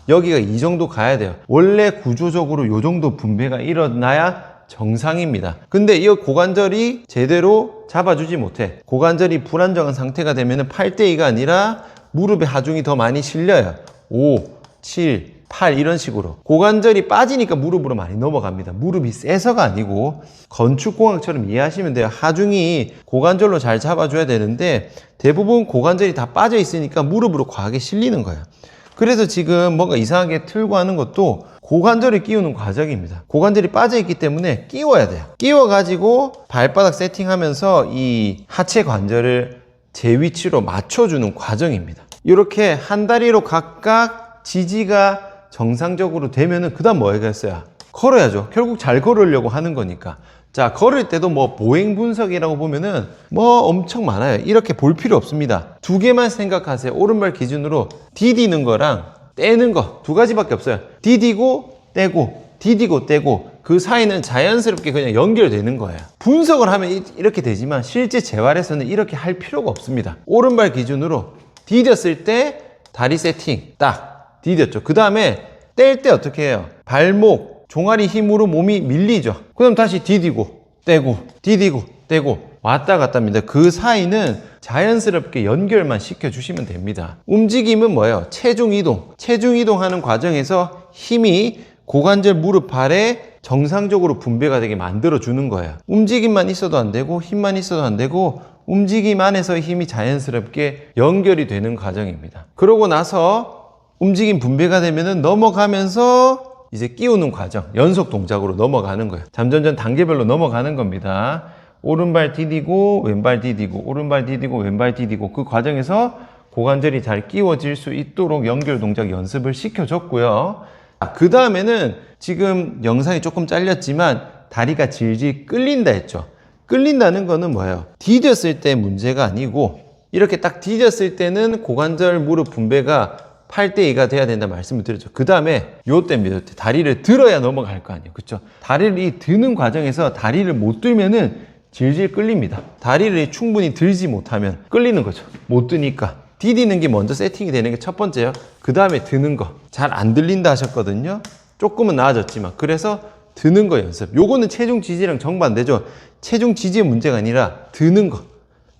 여기가 이 정도 가야 돼요. 원래 구조적으로 이 정도 분배가 일어나야 정상입니다. 근데 이 고관절이 제대로 잡아주지 못해. 고관절이 불안정한 상태가 되면 8대2가 아니라 무릎의 하중이 더 많이 실려요. 5, 7, 8 이런 식으로. 고관절이 빠지니까 무릎으로 많이 넘어갑니다. 무릎이 세서가 아니고 건축공학처럼 이해하시면 돼요. 하중이 고관절로 잘 잡아줘야 되는데 대부분 고관절이 다 빠져 있으니까 무릎으로 과하게 실리는 거예요. 그래서 지금 뭔가 이상하게 틀고 하는 것도 고관절을 끼우는 과정입니다. 고관절이 빠져있기 때문에 끼워야 돼요. 끼워가지고 발바닥 세팅하면서 이 하체 관절을 제 위치로 맞춰주는 과정입니다. 이렇게 한 다리로 각각 지지가 정상적으로 되면은 그 다음 뭐 해야겠어요? 걸어야죠. 결국 잘 걸으려고 하는 거니까. 자, 걸을 때도 뭐 보행 분석이라고 보면은 뭐 엄청 많아요. 이렇게 볼 필요 없습니다. 두 개만 생각하세요. 오른발 기준으로 디디는 거랑 떼는 거 두 가지밖에 없어요. 디디고 떼고 디디고 떼고 그 사이는 자연스럽게 그냥 연결되는 거예요. 분석을 하면 이렇게 되지만 실제 재활에서는 이렇게 할 필요가 없습니다. 오른발 기준으로 디뎠을 때 다리 세팅 딱 디뎠죠. 그 다음에 뗄 때 어떻게 해요? 발목 종아리 힘으로 몸이 밀리죠. 그 다음 다시 디디고 떼고 디디고 떼고 왔다 갔다 합니다. 그 사이는 자연스럽게 연결만 시켜주시면 됩니다. 움직임은 뭐예요? 체중 이동. 체중 이동하는 과정에서 힘이 고관절, 무릎, 발에 정상적으로 분배가 되게 만들어주는 거예요. 움직임만 있어도 안 되고 힘만 있어도 안 되고 움직임 안에서 힘이 자연스럽게 연결이 되는 과정입니다. 그러고 나서 움직임 분배가 되면은 넘어가면서 이제 끼우는 과정, 연속 동작으로 넘어가는 거예요. 점점점 단계별로 넘어가는 겁니다. 오른발 디디고 왼발 디디고 오른발 디디고 왼발 디디고 그 과정에서 고관절이 잘 끼워질 수 있도록 연결 동작 연습을 시켜줬고요. 그 다음에는 지금 영상이 조금 잘렸지만 다리가 질질 끌린다 했죠. 끌린다는 거는 뭐예요? 디뎠을 때 문제가 아니고 이렇게 딱 디뎠을 때는 고관절 무릎 분배가 8대2가 돼야 된다 말씀을 드렸죠. 그 다음에 요때입니다. 요때. 다리를 들어야 넘어갈 거 아니에요. 그쵸? 다리를 이 드는 과정에서 다리를 못 들면은 질질 끌립니다. 다리를 충분히 들지 못하면 끌리는 거죠. 못 드니까. 디디는 게 먼저 세팅이 되는 게 첫 번째요. 그 다음에 드는 거. 잘 안 들린다 하셨거든요. 조금은 나아졌지만. 그래서 드는 거 연습. 요거는 체중 지지랑 정반대죠. 체중 지지의 문제가 아니라 드는 거.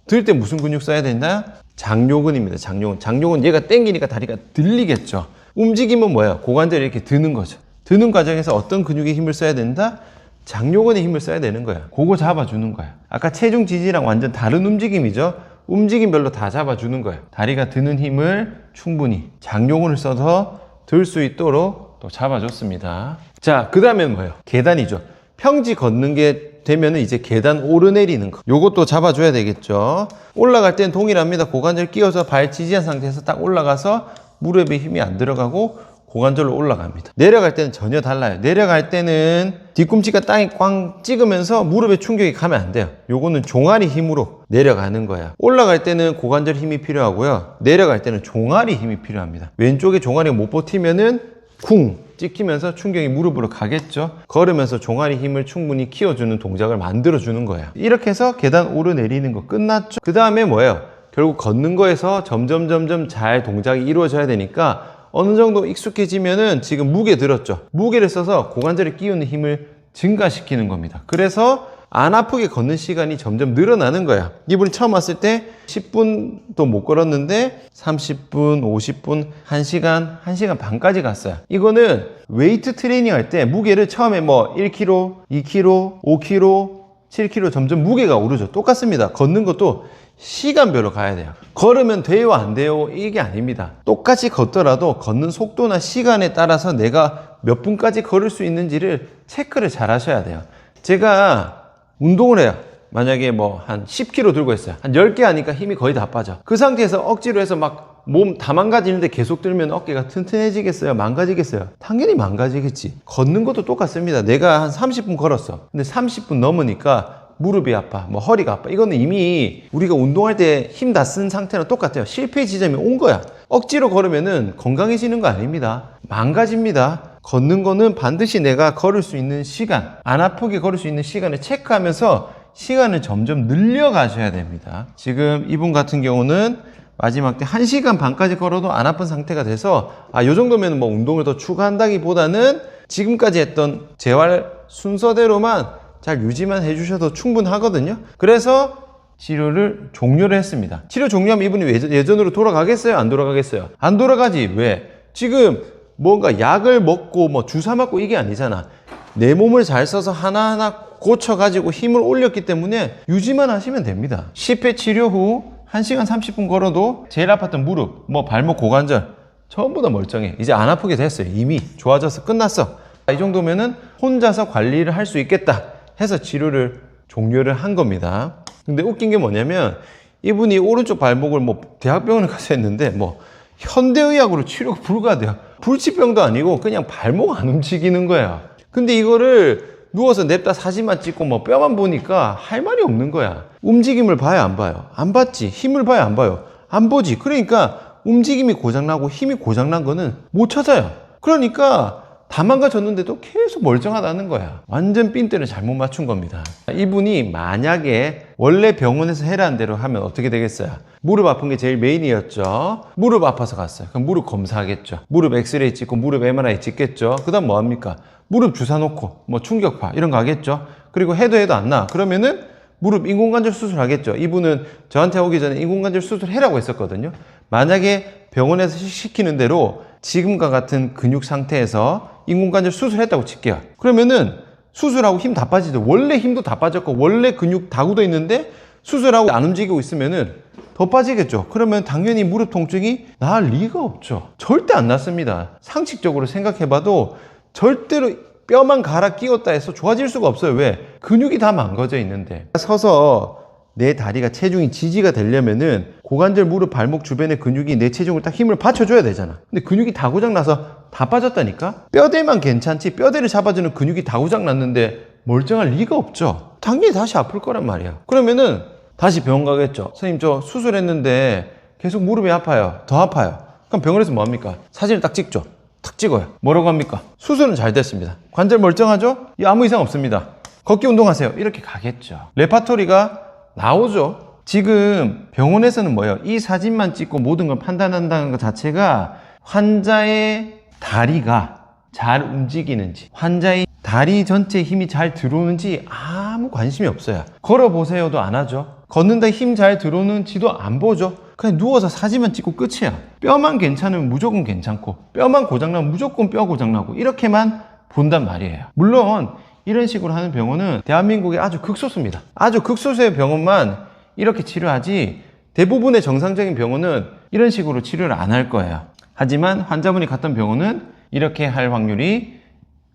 들 때 무슨 근육 써야 된다? 장요근입니다. 장요근. 장요근 얘가 당기니까 다리가 들리겠죠. 움직임은 뭐야? 고관절이 이렇게 드는 거죠. 드는 과정에서 어떤 근육에 힘을 써야 된다? 장요근에 힘을 써야 되는 거야. 그거 잡아주는 거야. 아까 체중 지지랑 완전 다른 움직임이죠. 움직임별로 다 잡아주는 거예요. 다리가 드는 힘을 충분히 장요근을 써서 들 수 있도록 또 잡아줬습니다. 자, 그 다음엔 뭐예요? 계단이죠. 평지 걷는 게 되면은 이제 계단 오르내리는 거. 요것도 잡아줘야 되겠죠. 올라갈 땐 동일합니다. 고관절 끼워서 발 지지한 상태에서 딱 올라가서 무릎에 힘이 안 들어가고 고관절로 올라갑니다. 내려갈 때는 전혀 달라요. 내려갈 때는 뒤꿈치가 땅에 꽝 찍으면서 무릎에 충격이 가면 안 돼요. 요거는 종아리 힘으로 내려가는 거야. 올라갈 때는 고관절 힘이 필요하고요. 내려갈 때는 종아리 힘이 필요합니다. 왼쪽에 종아리가 못 버티면은 쿵 찍히면서 충격이 무릎으로 가겠죠. 걸으면서 종아리 힘을 충분히 키워주는 동작을 만들어주는 거예요. 이렇게 해서 계단 오르내리는 거 끝났죠. 그 다음에 뭐예요? 결국 걷는 거에서 점점 잘 동작이 이루어져야 되니까 어느 정도 익숙해지면은 지금 무게 들었죠. 무게를 써서 고관절에 끼우는 힘을 증가시키는 겁니다. 그래서 안 아프게 걷는 시간이 점점 늘어나는 거야. 이분이 처음 왔을 때 10분도 못 걸었는데 30분, 50분, 1시간, 1시간 반까지 갔어요. 이거는 웨이트 트레이닝 할 때 무게를 처음에 뭐 1kg, 2kg, 5kg, 7kg 점점 무게가 오르죠. 똑같습니다. 걷는 것도 시간별로 가야 돼요. 걸으면 돼요, 안 돼요? 이게 아닙니다. 똑같이 걷더라도 걷는 속도나 시간에 따라서 내가 몇 분까지 걸을 수 있는지를 체크를 잘 하셔야 돼요. 제가 운동을 해요. 만약에 뭐 한 10kg 들고 있어요. 한 10개 하니까 힘이 거의 다 빠져. 그 상태에서 억지로 해서 막 몸 다 망가지는데 계속 들면 어깨가 튼튼해지겠어요? 망가지겠어요? 당연히 망가지겠지. 걷는 것도 똑같습니다. 내가 한 30분 걸었어. 근데 30분 넘으니까 무릎이 아파, 뭐 허리가 아파. 이거는 이미 우리가 운동할 때 힘 다 쓴 상태랑 똑같아요. 실패 지점이 온 거야. 억지로 걸으면은 건강해지는 거 아닙니다. 망가집니다. 걷는 거는 반드시 내가 걸을 수 있는 시간, 안 아프게 걸을 수 있는 시간을 체크하면서 시간을 점점 늘려가셔야 됩니다. 지금 이분 같은 경우는 마지막 때 1시간 반까지 걸어도 안 아픈 상태가 돼서 요 정도면 뭐 운동을 더 추가한다기보다는 지금까지 했던 재활 순서대로만 잘 유지만 해주셔도 충분하거든요. 그래서 치료를 종료를 했습니다. 치료 종료하면 이분이 예전으로 돌아가겠어요? 안 돌아가겠어요? 안 돌아가지. 왜? 지금 뭔가 약을 먹고 뭐 주사 맞고 이게 아니잖아. 내 몸을 잘 써서 하나하나 고쳐가지고 힘을 올렸기 때문에 유지만 하시면 됩니다. 10회 치료 후 1시간 30분 걸어도 제일 아팠던 무릎, 뭐 발목, 고관절 전부 다 멀쩡해. 이제 안 아프게 됐어요. 이미 좋아져서 끝났어. 이 정도면은 혼자서 관리를 할 수 있겠다 해서 치료를 종료를 한 겁니다. 근데 웃긴 게 뭐냐면 이분이 오른쪽 발목을 뭐 대학병원에 가서 했는데 뭐 현대의학으로 치료가 불가돼요. 불치병도 아니고 그냥 발목 안 움직이는 거야. 근데 이거를 누워서 냅다 사진만 찍고 뭐 뼈만 보니까 할 말이 없는 거야. 움직임을 봐야 안 봐요? 안 봤지. 힘을 봐야 안 봐요? 안 보지. 그러니까 움직임이 고장나고 힘이 고장난 거는 못 찾아요. 그러니까 다 망가졌는데도 계속 멀쩡하다는 거야. 완전 핀대를 잘못 맞춘 겁니다. 이분이 만약에 원래 병원에서 해라는 대로 하면 어떻게 되겠어요? 무릎 아픈 게 제일 메인이었죠. 무릎 아파서 갔어요. 그럼 무릎 검사하겠죠. 무릎 엑스레이 찍고 무릎 MRI 찍겠죠. 그 다음 뭐 합니까? 무릎 주사 놓고 뭐 충격파 이런 거 하겠죠. 그리고 해도 안 나. 그러면은 무릎 인공관절 수술하겠죠. 이분은 저한테 오기 전에 인공관절 수술해라고 했었거든요. 만약에 병원에서 시키는 대로 지금과 같은 근육 상태에서 인공관절 수술했다고 칠게요. 그러면은 수술하고 힘 다 빠지죠. 원래 힘도 다 빠졌고 원래 근육 다 굳어 있는데 수술하고 안 움직이고 있으면은 더 빠지겠죠. 그러면 당연히 무릎 통증이 나을 리가 없죠. 절대 안 낫습니다. 상식적으로 생각해봐도 절대로 뼈만 갈아 끼웠다 해서 좋아질 수가 없어요. 왜? 근육이 다 망가져 있는데. 서서 내 다리가 체중이 지지가 되려면은 고관절, 무릎, 발목 주변의 근육이 내 체중을 딱 힘을 받쳐줘야 되잖아. 근데 근육이 다 고장나서 다 빠졌다니까? 뼈대만 괜찮지 뼈대를 잡아주는 근육이 다 고장났는데 멀쩡할 리가 없죠. 당연히 다시 아플 거란 말이야. 그러면은 다시 병원 가겠죠. 선생님 저 수술했는데 계속 무릎이 아파요. 더 아파요. 그럼 병원에서 뭐합니까? 사진을 딱 찍죠. 탁 찍어요. 뭐라고 합니까? 수술은 잘 됐습니다. 관절 멀쩡하죠? 아무 이상 없습니다. 걷기 운동하세요. 이렇게 가겠죠. 레파토리가 나오죠. 지금 병원에서는 뭐예요? 이 사진만 찍고 모든 걸 판단한다는 것 자체가 환자의 다리가 잘 움직이는지, 환자의 다리 전체에 힘이 잘 들어오는지 아무 관심이 없어요. 걸어보세요도 안 하죠. 걷는데 힘 잘 들어오는지도 안 보죠. 그냥 누워서 사진만 찍고 끝이야. 뼈만 괜찮으면 무조건 괜찮고 뼈만 고장나면 무조건 뼈 고장나고 이렇게만 본단 말이에요. 물론 이런 식으로 하는 병원은 대한민국에 아주 극소수입니다. 아주 극소수의 병원만 이렇게 치료하지 대부분의 정상적인 병원은 이런 식으로 치료를 안 할 거예요. 하지만 환자분이 갔던 병원은 이렇게 할 확률이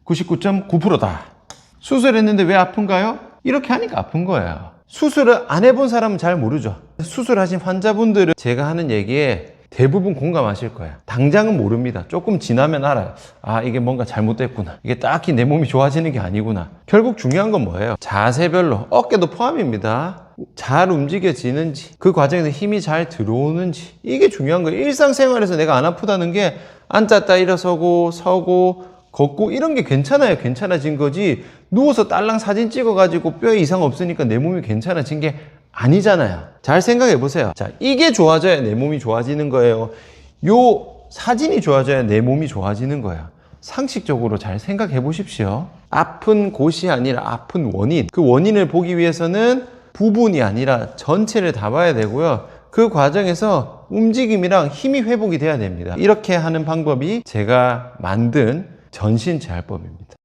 99.9%다. 수술했는데 왜 아픈가요? 이렇게 하니까 아픈 거예요. 수술을 안 해본 사람은 잘 모르죠. 수술하신 환자분들은 제가 하는 얘기에 대부분 공감하실 거예요. 당장은 모릅니다. 조금 지나면 알아요. 아, 이게 뭔가 잘못됐구나. 이게 딱히 내 몸이 좋아지는 게 아니구나. 결국 중요한 건 뭐예요? 자세별로, 어깨도 포함입니다. 잘 움직여지는지, 그 과정에서 힘이 잘 들어오는지, 이게 중요한 거예요. 일상생활에서 내가 안 아프다는 게 앉았다 일어서고 서고 걷고 이런 게 괜찮아요. 괜찮아진 거지. 누워서 딸랑 사진 찍어가지고 뼈에 이상 없으니까 내 몸이 괜찮아진 게 아니잖아요. 잘 생각해 보세요. 자, 이게 좋아져야 내 몸이 좋아지는 거예요. 요 사진이 좋아져야 내 몸이 좋아지는 거예요. 상식적으로 잘 생각해 보십시오. 아픈 곳이 아니라 아픈 원인. 그 원인을 보기 위해서는 부분이 아니라 전체를 다 봐야 되고요. 그 과정에서 움직임이랑 힘이 회복이 돼야 됩니다. 이렇게 하는 방법이 제가 만든 전신재활법입니다.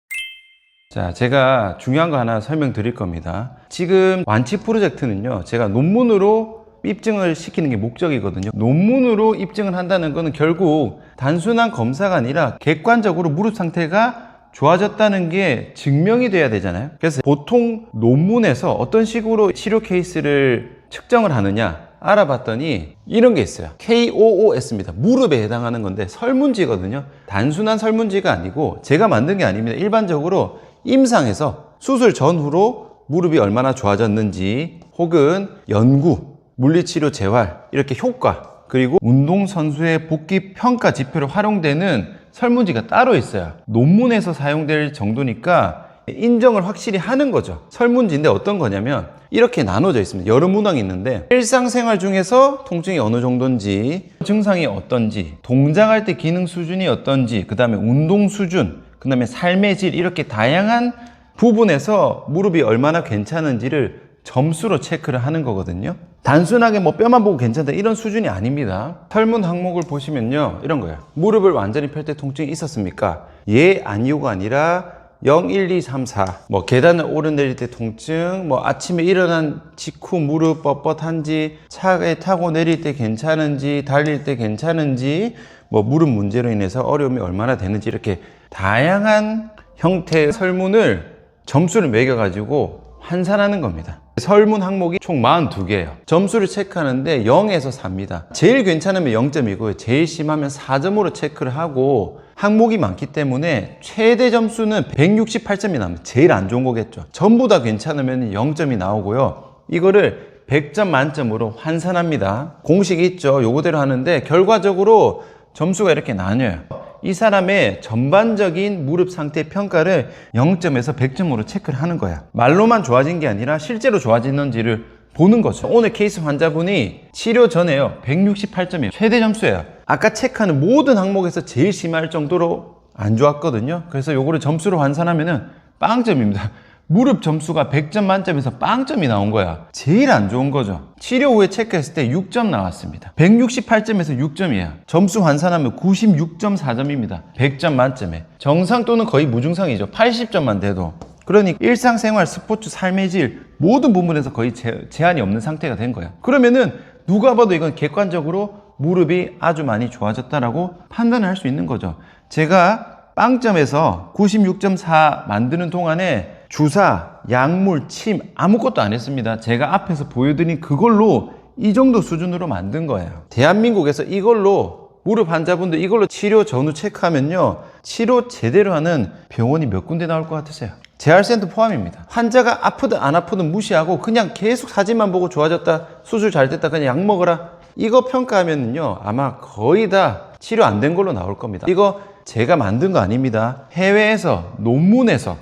자, 제가 중요한 거 하나 설명드릴 겁니다. 지금 완치 프로젝트는요, 제가 논문으로 입증을 시키는 게 목적이거든요. 논문으로 입증을 한다는 거는 결국 단순한 검사가 아니라 객관적으로 무릎 상태가 좋아졌다는 게 증명이 돼야 되잖아요. 그래서 보통 논문에서 어떤 식으로 치료 케이스를 측정을 하느냐 알아봤더니 이런 게 있어요. KOOS입니다. 무릎에 해당하는 건데 설문지거든요. 단순한 설문지가 아니고 제가 만든 게 아닙니다. 일반적으로 임상에서 수술 전후로 무릎이 얼마나 좋아졌는지 혹은 연구, 물리치료 재활, 이렇게 효과, 그리고 운동선수의 복귀 평가 지표로 활용되는 설문지가 따로 있어요. 논문에서 사용될 정도니까 인정을 확실히 하는 거죠. 설문지인데 어떤 거냐면 이렇게 나눠져 있습니다. 여러 문항이 있는데 일상생활 중에서 통증이 어느 정도인지, 증상이 어떤지, 동작할 때 기능 수준이 어떤지, 그 다음에 운동 수준, 그 다음에 삶의 질, 이렇게 다양한 부분에서 무릎이 얼마나 괜찮은지를 점수로 체크를 하는 거거든요. 단순하게 뭐 뼈만 보고 괜찮다 이런 수준이 아닙니다. 설문 항목을 보시면요, 이런 거예요. 무릎을 완전히 펼 때 통증이 있었습니까? 예, 아니요가 아니라 0, 1, 2, 3, 4. 뭐 계단을 오르내릴 때 통증, 뭐 아침에 일어난 직후 무릎 뻣뻣한지, 차에 타고 내릴 때 괜찮은지, 달릴 때 괜찮은지, 뭐 무릎 문제로 인해서 어려움이 얼마나 되는지, 이렇게 다양한 형태의 설문을 점수를 매겨가지고 환산하는 겁니다. 설문 항목이 총 42개예요. 점수를 체크하는데 0에서 4입니다. 제일 괜찮으면 0점이고요. 제일 심하면 4점으로 체크를 하고, 항목이 많기 때문에 최대 점수는 168점이 나옵니다. 제일 안 좋은 거겠죠. 전부 다 괜찮으면 0점이 나오고요. 이거를 100점 만점으로 환산합니다. 공식이 있죠. 요거대로 하는데 결과적으로 점수가 이렇게 나뉘어요. 이 사람의 전반적인 무릎 상태 평가를 0점에서 100점으로 체크를 하는 거야. 말로만 좋아진 게 아니라 실제로 좋아지는지를 보는 거죠. 오늘 케이스 환자분이 치료 전에요, 168점이에요. 최대 점수예요. 아까 체크하는 모든 항목에서 제일 심할 정도로 안 좋았거든요. 그래서 요거를 점수로 환산하면은 빵점입니다. 무릎 점수가 100점 만점에서 빵점이 나온 거야. 제일 안 좋은 거죠. 치료 후에 체크했을 때 6점 나왔습니다. 168점에서 6점이야. 점수 환산하면 96.4점입니다. 100점 만점에. 정상 또는 거의 무증상이죠. 80점만 돼도. 그러니 일상생활, 스포츠, 삶의 질 모든 부분에서 거의 제한이 없는 상태가 된 거야. 그러면은 누가 봐도 이건 객관적으로 무릎이 아주 많이 좋아졌다라고 판단을 할 수 있는 거죠. 제가 빵점에서 96.4 만드는 동안에 주사, 약물, 침 아무것도 안 했습니다. 제가 앞에서 보여드린 그걸로 이 정도 수준으로 만든 거예요. 대한민국에서 이걸로 무릎 환자분들 이걸로 치료 전후 체크하면요, 치료 제대로 하는 병원이 몇 군데 나올 것 같으세요? 재활센터 포함입니다. 환자가 아프든 안 아프든 무시하고 그냥 계속 사진만 보고 좋아졌다, 수술 잘 됐다, 그냥 약 먹어라, 이거 평가하면요 아마 거의 다 치료 안 된 걸로 나올 겁니다. 이거 제가 만든 거 아닙니다. 해외에서 논문에서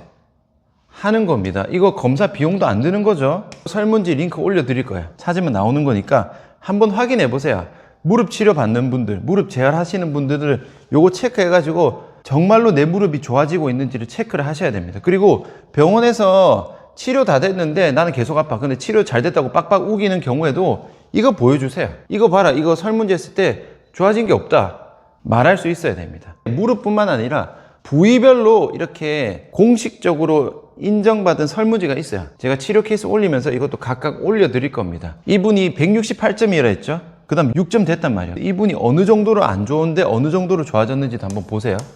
하는 겁니다. 이거 검사 비용도 안 드는 거죠. 설문지 링크 올려드릴 거예요. 찾으면 나오는 거니까 한번 확인해 보세요. 무릎 치료 받는 분들, 무릎 재활하시는 분들을 요거 체크해가지고 정말로 내 무릎이 좋아지고 있는지를 체크를 하셔야 됩니다. 그리고 병원에서 치료 다 됐는데 나는 계속 아파, 근데 치료 잘 됐다고 빡빡 우기는 경우에도 이거 보여주세요. 이거 봐라, 이거 설문지 했을 때 좋아진 게 없다 말할 수 있어야 됩니다. 무릎뿐만 아니라 부위별로 이렇게 공식적으로 인정받은 설문지가 있어요. 제가 치료 케이스 올리면서 이것도 각각 올려드릴 겁니다. 이분이 168점이라 했죠. 그 다음 6점 됐단 말이에요. 이분이 어느 정도로 안 좋은데 어느 정도로 좋아졌는지도 한번 보세요.